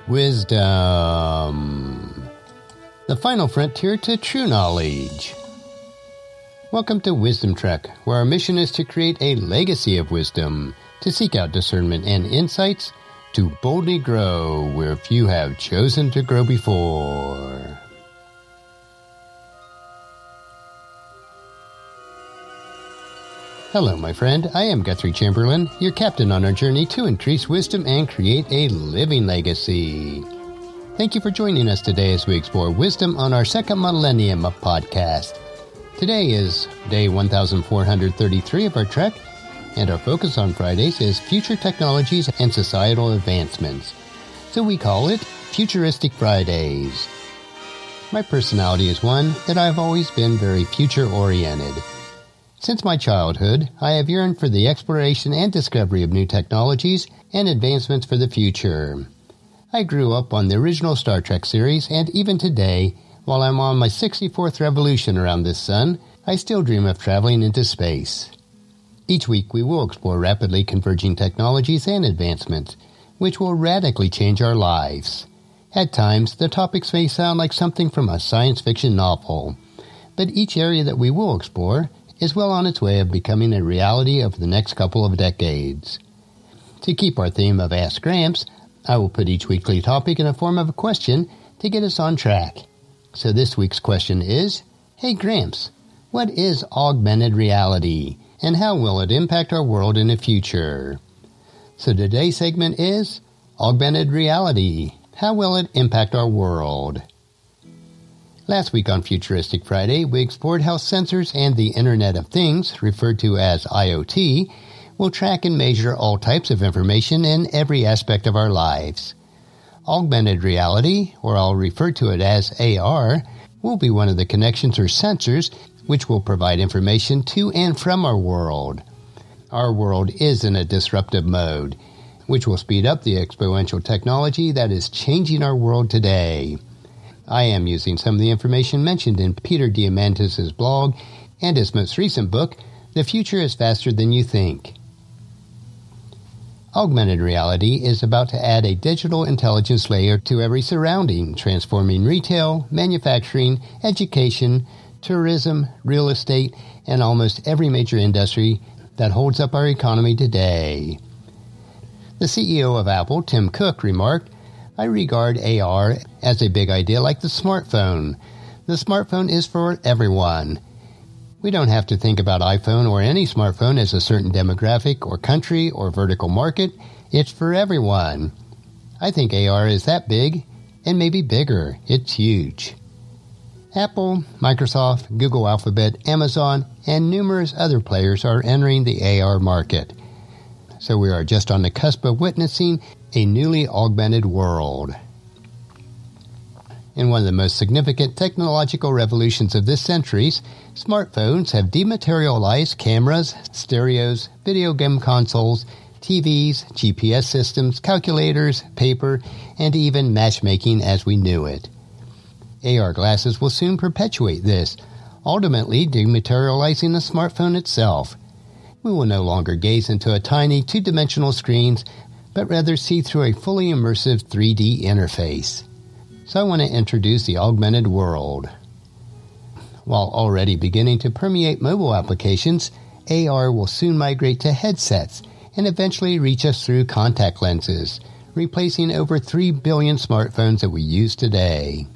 Wisdom, the final frontier to true knowledge. Welcome to Wisdom Trek, where our mission is to create a legacy of wisdom, to seek out discernment and insights, to boldly grow where few have chosen to grow before. Hello, my friend. I am Guthrie Chamberlain, your captain on our journey to increase wisdom and create a living legacy. Thank you for joining us today as we explore wisdom on our second millennium of podcast. Today is day 1433 of our trek, and our focus on Fridays is future technologies and societal advancements. So we call it Futuristic Fridays. My personality is one that I've always been very future-oriented. Since my childhood, I have yearned for the exploration and discovery of new technologies and advancements for the future. I grew up on the original Star Trek series, and even today, while I'm on my 64th revolution around this sun, I still dream of traveling into space. Each week we will explore rapidly converging technologies and advancements, which will radically change our lives. At times, the topics may sound like something from a science fiction novel, but each area that we will explore is well on its way of becoming a reality over the next couple of decades. To keep our theme of Ask Gramps, I will put each weekly topic in the form of a question to get us on track. So this week's question is, Hey Gramps, what is augmented reality, and how will it impact our world in the future? So today's segment is Augmented Reality. How will it impact our world? Last week on Futuristic Friday, we explored how sensors and the Internet of Things, referred to as IoT, will track and measure all types of information in every aspect of our lives. Augmented reality, or I'll refer to it as AR, will be one of the connections or sensors which will provide information to and from our world. Our world is in a disruptive mode, which will speed up the exponential technology that is changing our world today. I am using some of the information mentioned in Peter Diamandis' blog and his most recent book, The Future is Faster Than You Think. Augmented reality is about to add a digital intelligence layer to every surrounding, transforming retail, manufacturing, education, tourism, real estate, and almost every major industry that holds up our economy today. The CEO of Apple, Tim Cook, remarked, I regard AR as a big idea like the smartphone. The smartphone is for everyone. We don't have to think about iPhone or any smartphone as a certain demographic or country or vertical market. It's for everyone. I think AR is that big, and maybe bigger. It's huge. Apple, Microsoft, Google Alphabet, Amazon, and numerous other players are entering the AR market. So we are just on the cusp of witnessing a newly augmented world. In one of the most significant technological revolutions of this century, smartphones have dematerialized cameras, stereos, video game consoles, TVs, GPS systems, calculators, paper, and even matchmaking as we knew it. AR glasses will soon perpetuate this, ultimately dematerializing the smartphone itself. We will no longer gaze into a tiny two-dimensional screens, but rather see through a fully immersive 3D interface. So I want to introduce the augmented world. While already beginning to permeate mobile applications, AR will soon migrate to headsets and eventually reach us through contact lenses, replacing over 3 billion smartphones that we use today.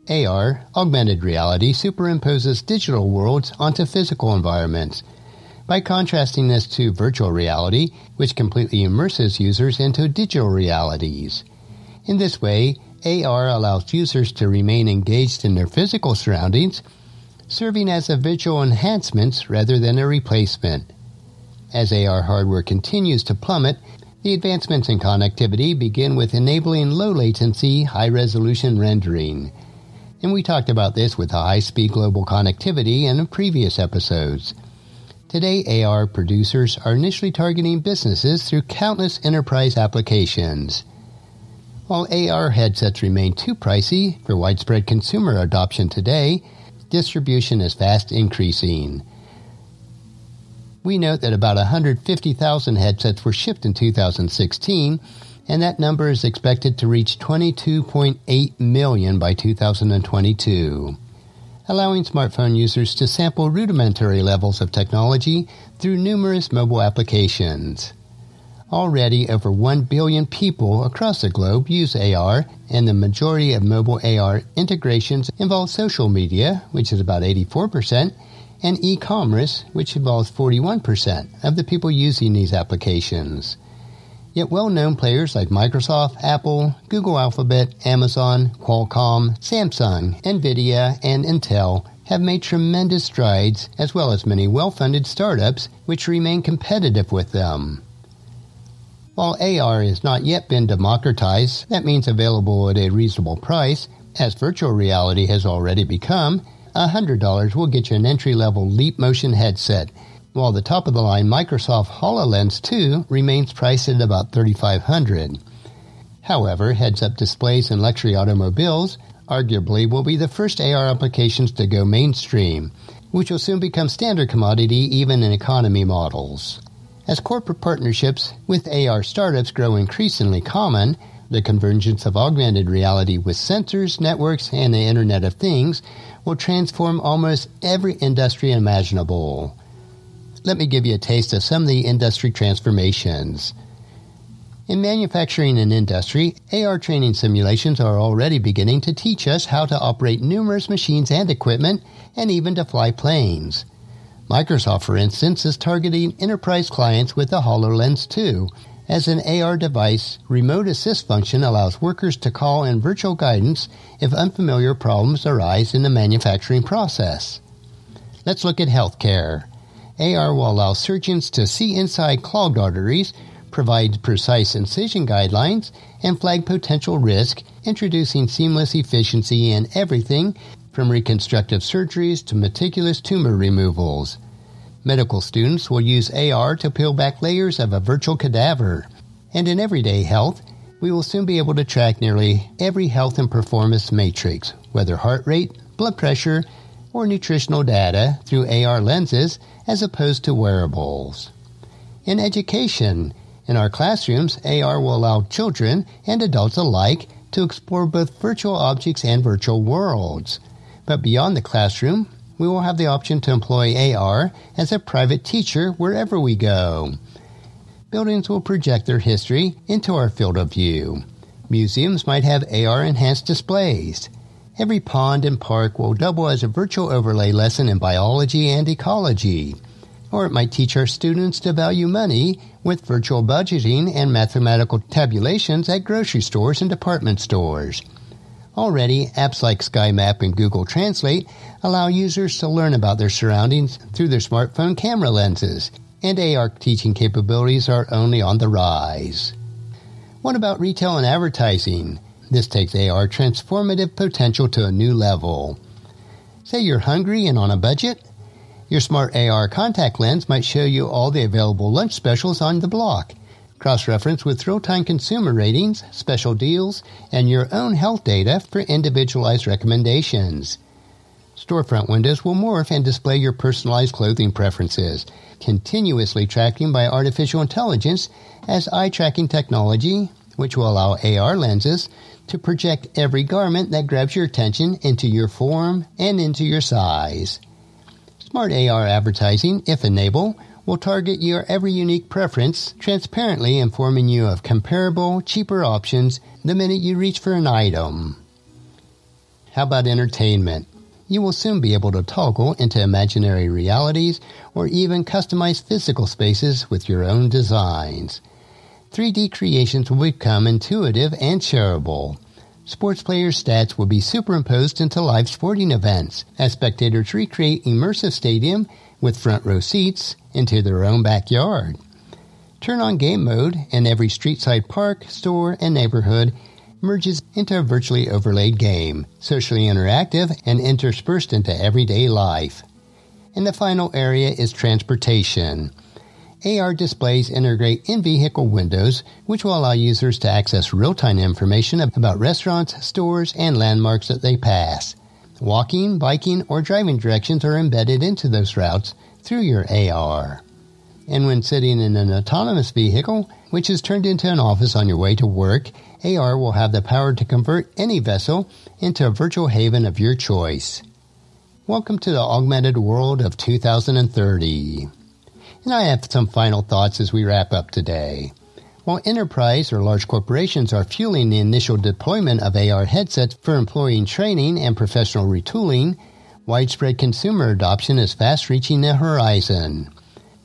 AR, augmented reality, superimposes digital worlds onto physical environments, by contrasting this to virtual reality, which completely immerses users into digital realities. In this way, AR allows users to remain engaged in their physical surroundings, serving as a visual enhancement rather than a replacement. As AR hardware continues to plummet, the advancements in connectivity begin with enabling low-latency, high-resolution rendering. And we talked about this with the high-speed global connectivity in previous episodes. Today, AR producers are initially targeting businesses through countless enterprise applications. While AR headsets remain too pricey for widespread consumer adoption today, distribution is fast increasing. We note that about 150,000 headsets were shipped in 2016, and that number is expected to reach 22.8 million by 2022, allowing smartphone users to sample rudimentary levels of technology through numerous mobile applications. Already, over 1 billion people across the globe use AR, and the majority of mobile AR integrations involve social media, which is about 84%, and e-commerce, which involves 41% of the people using these applications. Yet well-known players like Microsoft, Apple, Google Alphabet, Amazon, Qualcomm, Samsung, Nvidia, and Intel have made tremendous strides, as well as many well-funded startups which remain competitive with them. While AR has not yet been democratized, that means available at a reasonable price, as virtual reality has already become, $100 will get you an entry-level Leap Motion headset, while the top-of-the-line Microsoft HoloLens 2 remains priced at about $3,500. However, heads-up displays in luxury automobiles arguably will be the first AR applications to go mainstream, which will soon become standard commodity even in economy models. As corporate partnerships with AR startups grow increasingly common, the convergence of augmented reality with sensors, networks, and the Internet of Things will transform almost every industry imaginable. Let me give you a taste of some of the industry transformations. In manufacturing and industry, AR training simulations are already beginning to teach us how to operate numerous machines and equipment, and even to fly planes. Microsoft, for instance, is targeting enterprise clients with the HoloLens 2. As an AR device, remote assist function allows workers to call in virtual guidance if unfamiliar problems arise in the manufacturing process. Let's look at healthcare. AR will allow surgeons to see inside clogged arteries, provide precise incision guidelines, and flag potential risk, introducing seamless efficiency in everything from reconstructive surgeries to meticulous tumor removals. Medical students will use AR to peel back layers of a virtual cadaver. And in everyday health, we will soon be able to track nearly every health and performance matrix, whether heart rate, blood pressure, or nutritional data through AR lenses as opposed to wearables. In education, in our classrooms, AR will allow children and adults alike to explore both virtual objects and virtual worlds. But beyond the classroom, we will have the option to employ AR as a private teacher wherever we go. Buildings will project their history into our field of view. Museums might have AR-enhanced displays. Every pond and park will double as a virtual overlay lesson in biology and ecology. Or it might teach our students to value money with virtual budgeting and mathematical tabulations at grocery stores and department stores. Already, apps like SkyMap and Google Translate allow users to learn about their surroundings through their smartphone camera lenses, and AR teaching capabilities are only on the rise. What about retail and advertising? This takes AR transformative potential to a new level. Say you're hungry and on a budget. Your smart AR contact lens might show you all the available lunch specials on the block. Cross-reference with real-time consumer ratings, special deals, and your own health data for individualized recommendations. Storefront windows will morph and display your personalized clothing preferences, continuously tracking by artificial intelligence as eye-tracking technology, which will allow AR lenses to project every garment that grabs your attention into your form and into your size. Smart AR advertising, if enabled, will target your every unique preference, transparently informing you of comparable, cheaper options the minute you reach for an item. How about entertainment? You will soon be able to toggle into imaginary realities or even customize physical spaces with your own designs. 3D creations will become intuitive and shareable. Sports players' stats will be superimposed into live sporting events as spectators recreate immersive stadium with front row seats into their own backyard. Turn on game mode and every street-side park, store, and neighborhood merges into a virtually overlaid game, socially interactive and interspersed into everyday life. And the final area is transportation. AR displays integrate in-vehicle windows, which will allow users to access real-time information about restaurants, stores, and landmarks that they pass. Walking, biking, or driving directions are embedded into those routes through your AR. And when sitting in an autonomous vehicle, which is turned into an office on your way to work, AR will have the power to convert any vessel into a virtual haven of your choice. Welcome to the augmented world of 2030. And I have some final thoughts as we wrap up today. While enterprise or large corporations are fueling the initial deployment of AR headsets for employee training and professional retooling, widespread consumer adoption is fast reaching the horizon.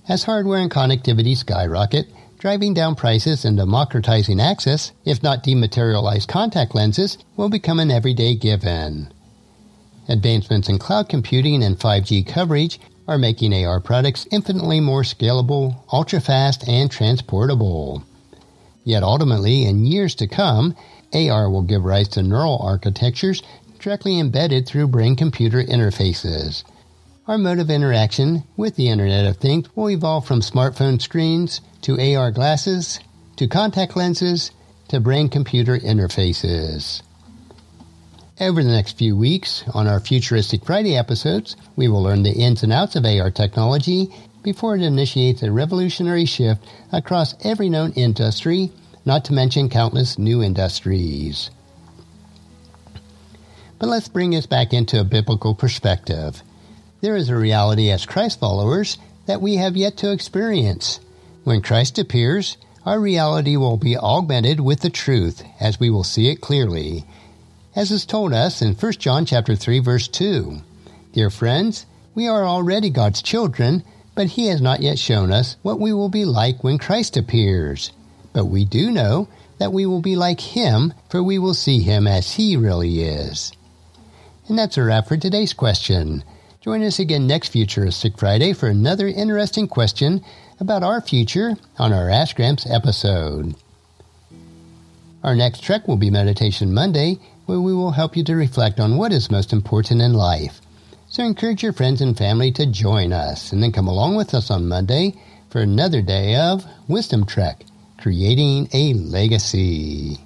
As hardware and connectivity skyrocket, driving down prices and democratizing access, if not dematerialized contact lenses, will become an everyday given. Advancements in cloud computing and 5G coverage are making AR products infinitely more scalable, ultra-fast, and transportable. Yet ultimately, in years to come, AR will give rise to neural architectures directly embedded through brain-computer interfaces. Our mode of interaction with the Internet of Things will evolve from smartphone screens to AR glasses to contact lenses to brain-computer interfaces. Over the next few weeks, on our Futuristic Friday episodes, we will learn the ins and outs of AR technology before it initiates a revolutionary shift across every known industry, not to mention countless new industries. But let's bring us back into a biblical perspective. There is a reality as Christ followers that we have yet to experience. When Christ appears, our reality will be augmented with the truth, as we will see it clearly. As is told us in 1 John chapter 3, verse 2. Dear friends, we are already God's children, but He has not yet shown us what we will be like when Christ appears. But we do know that we will be like Him, for we will see Him as He really is. And that's a wrap for today's question. Join us again next Futuristic Friday for another interesting question about our future on our Ask Gramps episode. Our next trek will be Meditation Monday, where we will help you to reflect on what is most important in life. So encourage your friends and family to join us, and then come along with us on Monday for another day of Wisdom Trek, Creating a Legacy.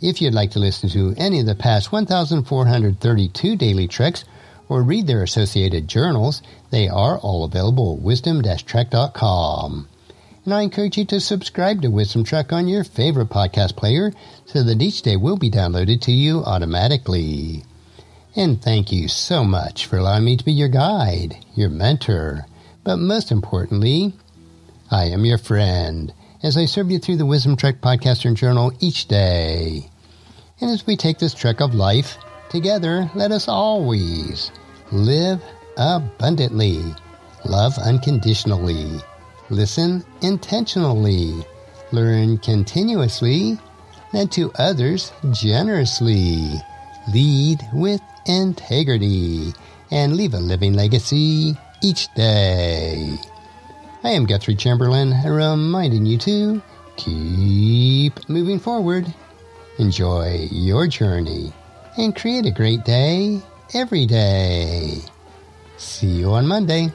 If you'd like to listen to any of the past 1,432 daily treks or read their associated journals, they are all available at wisdom-trek.com. And I encourage you to subscribe to Wisdom Trek on your favorite podcast player so that each day will be downloaded to you automatically. And thank you so much for allowing me to be your guide, your mentor, but most importantly, I am your friend as I serve you through the Wisdom Trek podcast and journal each day. And as we take this trek of life together, let us always live abundantly, love unconditionally, listen intentionally, learn continuously, and to others generously, lead with integrity, and leave a living legacy each day. I am Guthrie Chamberlain, reminding you to keep moving forward, enjoy your journey, and create a great day every day. See you on Monday.